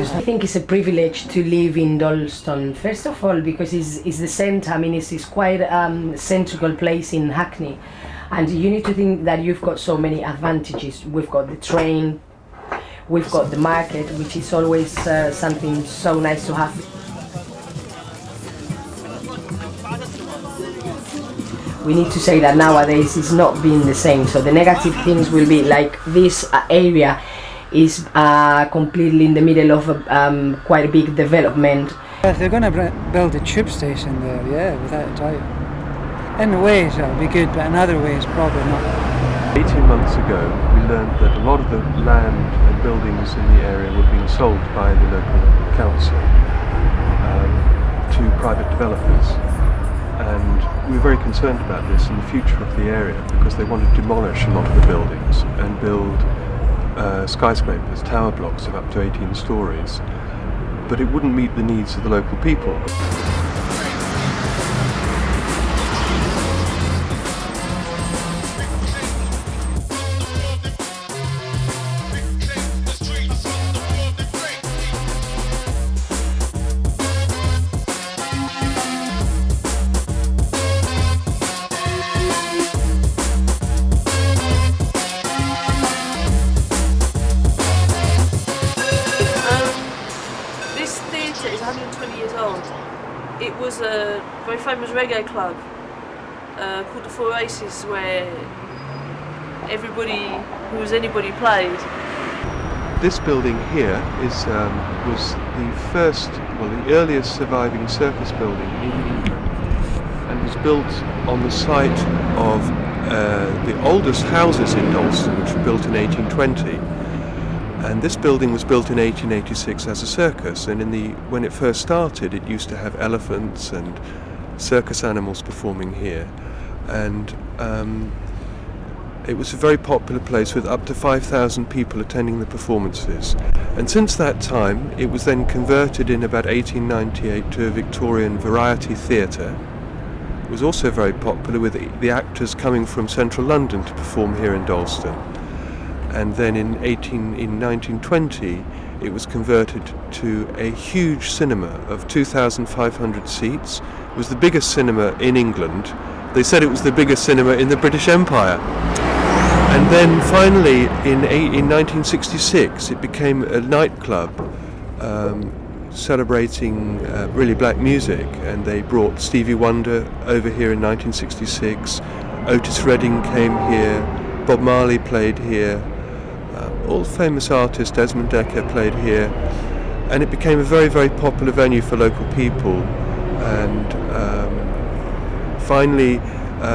I think it's a privilege to live in Dalston, first of all because it's the centre. I mean, it's quite a central place in Hackney, and you need to think that you've got so many advantages. We've got the train, we've got the market, which is always something so nice to have. We need to say that nowadays it's not being the same, so the negative things will be like this area is completely in the middle of a quite a big development. If they're going to build a tube station there, yeah, without a doubt. In ways it'll be good, but in other ways probably not. 18 months ago we learned that a lot of the land and buildings in the area were being sold by the local council to private developers, and we were very concerned about this and the future of the area because they wanted to demolish a lot of the buildings and build skyscrapers, tower blocks of up to 18 stories, but it wouldn't meet the needs of the local people. It's 120 years old. It was a very famous reggae club called the Four Aces, where everybody who was anybody played. This building here was the earliest surviving circus building in England, and was built on the site of the oldest houses in Dalston, which were built in 1820. And this building was built in 1886 as a circus, and when it first started it used to have elephants and circus animals performing here, and it was a very popular place with up to 5,000 people attending the performances. And since that time it was then converted in about 1898 to a Victorian variety theatre. It was also very popular with the actors coming from central London to perform here in Dalston. And then in 1920 it was converted to a huge cinema of 2,500 seats. It was the biggest cinema in England. They said it was the biggest cinema in the British Empire. And then finally in 1966 it became a nightclub celebrating really black music, and they brought Stevie Wonder over here in 1966, Otis Redding came here, Bob Marley played here, all famous artists, Desmond Dekker played here, and it became a very, very popular venue for local people. And finally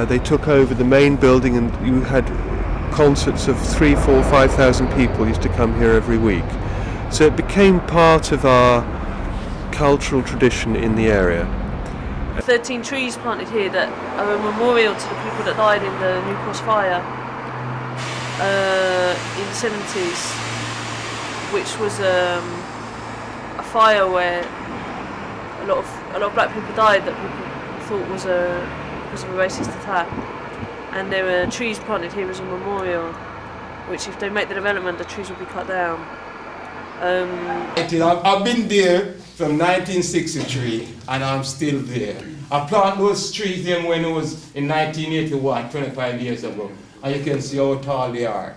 they took over the main building, and you had concerts of 3,000, 4,000, 5,000 people used to come here every week. So it became part of our cultural tradition in the area. 13 trees planted here that are a memorial to the people that died in the New Cross fire in the 70s, which was a fire where a lot of black people died that people thought was because of a racist attack, and there were trees planted here as a memorial, which if they make the development, the trees will be cut down. I've been there from 1963 and I'm still there. I planted those trees then when it was in 1981, 25 years ago, and you can see how tall they are.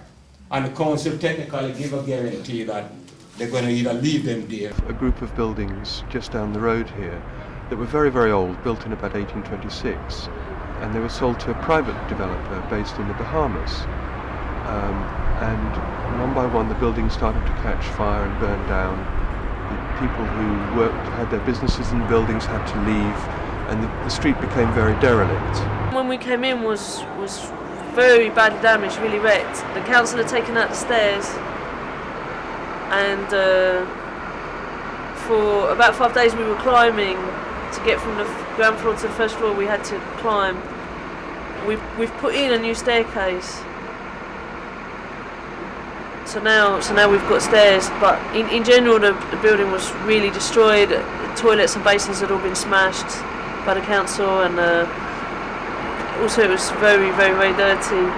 And the council technically give a guarantee that they're going to either leave them there. A group of buildings just down the road here that were very, very old, built in about 1826, and they were sold to a private developer based in the Bahamas. And one by one the buildings started to catch fire and burn down. The people who had their businesses in the buildings had to leave, and the street became very derelict. When we came in was very badly damaged, really wrecked. The council had taken out the stairs, and for about 5 days we were climbing to get from the ground floor to the first floor. We had to climb. We've put in a new staircase. So now we've got stairs, but in general the building was really destroyed. The toilets and basins had all been smashed by the council, and also it was very, very, very dirty.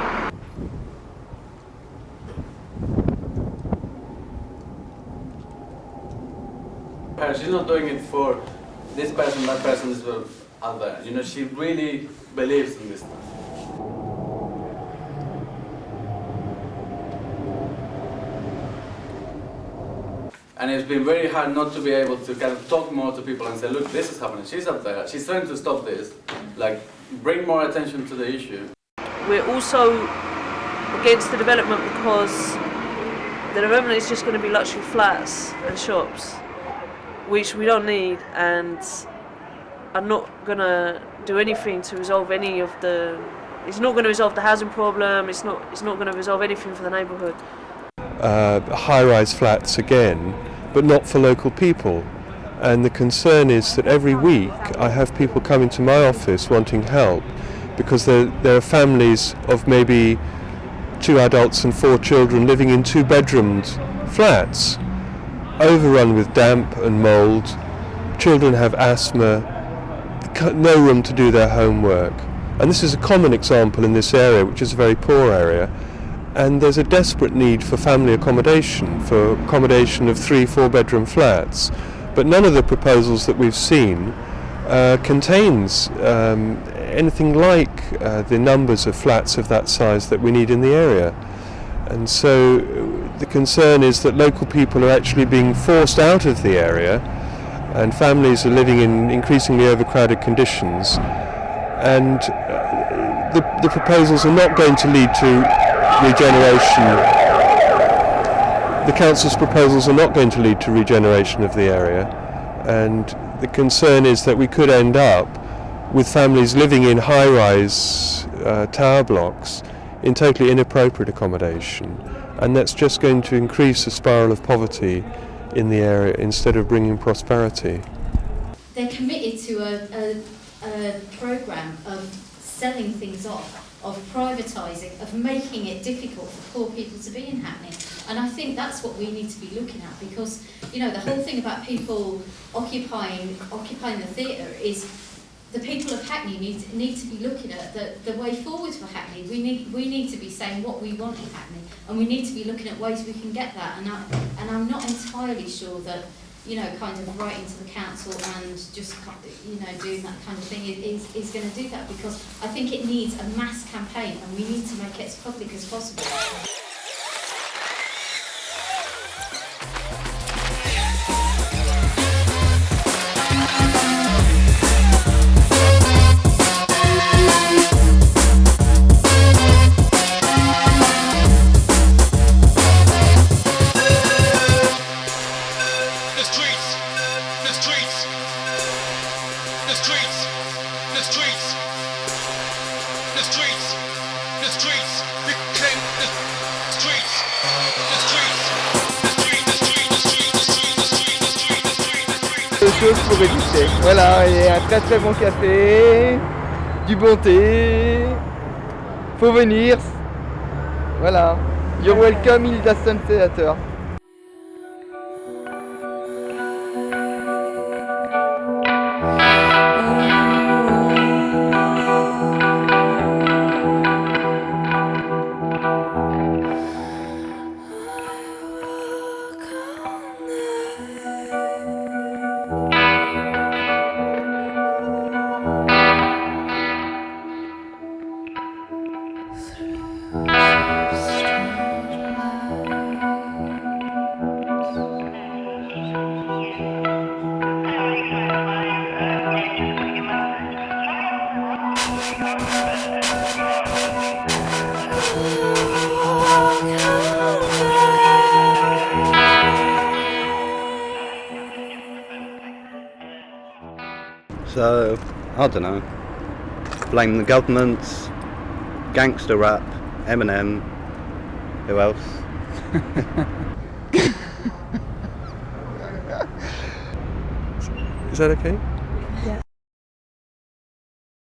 She's not doing it for this person, that person, this person, other. You know, she really believes in this stuff. And it's been very hard not to be able to kind of talk more to people and say, look, this is happening, she's up there, she's trying to stop this, like, bring more attention to the issue. We're also against the development because the development is just going to be luxury flats and shops, which we don't need, and are not going to do anything to resolve any of the... It's not going to resolve the housing problem, it's not going to resolve anything for the neighbourhood. High-rise flats again, but not for local people. And the concern is that every week I have people coming to my office wanting help because there are families of maybe 2 adults and 4 children living in 2-bedroomed flats, overrun with damp and mould. Children have asthma, no room to do their homework. And this is a common example in this area, which is a very poor area. And there's a desperate need for family accommodation, for accommodation of 3-4 bedroom flats. But none of the proposals that we've seen contains anything like the numbers of flats of that size that we need in the area. And so the concern is that local people are actually being forced out of the area, and families are living in increasingly overcrowded conditions. And the proposals are not going to lead to regeneration. The council's proposals are not going to lead to regeneration of the area, and the concern is that we could end up with families living in high-rise tower blocks in totally inappropriate accommodation, and that's just going to increase the spiral of poverty in the area instead of bringing prosperity. They're committed to a programme of selling things off, of privatising, of making it difficult for poor people to be in Hackney. And I think that's what we need to be looking at, because, you know, the whole thing about people occupying the theatre is the people of Hackney need to be looking at the way forward for Hackney. We need to be saying what we want in Hackney, and we need to be looking at ways we can get that. And I'm not entirely sure that, you know, kind of writing to the council and just, you know, doing that kind of thing is going to do that, because I think it needs a mass campaign, and we need to make it as public as possible. Chose pour résister. Voilà, et un très très bon café, du bon thé, faut venir. Voilà, you're welcome in Dalston Theatre. So, I don't know, blame the governments, gangster rap, Eminem, who else? Is that okay?